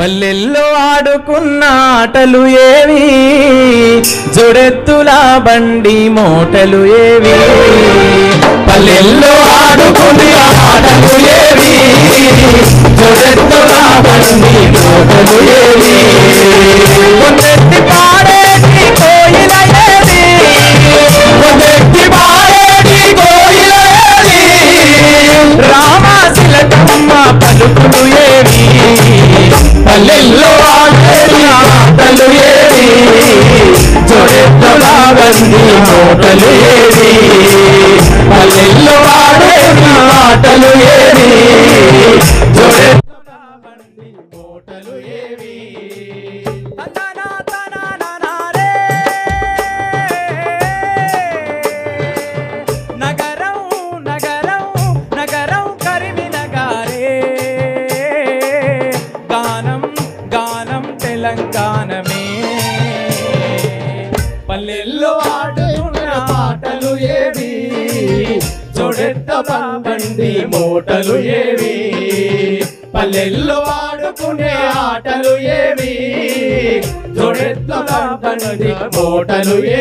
పల్లెల్లో ఆడుకున్న ఆటలు ఏవి, జోడెత్తుల బండి మోటలు ఏవి. పల్లెల్లో ఆడుకున్న ఆటలు ఏవి, జోడెత్తుల బండి మోటలు ఏవి. కొందెత్తి పాడేటి కోయిల ఏది, కొందెత్తి పాడేటి కోయిల ఏది. రామశిలకమ్మ పలుకులు ఏవి, పల్లెల్లో ఆడేటి ఆటలు ఏవి, జోడెత్తుల బండి మోటలు ఏవి. పల్లెల్లో ఆడేటి ఆటలు ఏవి, జోడెత్తుల బండి మోటలు ఏవి. నగరం నగరం నగరం కరిమినగారే, గానం గానం తెలంగాణమే. పల్లెల్లో ఆడుకున్న ఆటలు ఏవి, జోడెత్తుల బండి మోటలు ఏవి. పల్లెల్లో ఆడుకునే ఆటలు ఏవి, జోడెత్తుల బండి మోటలు ఏవి.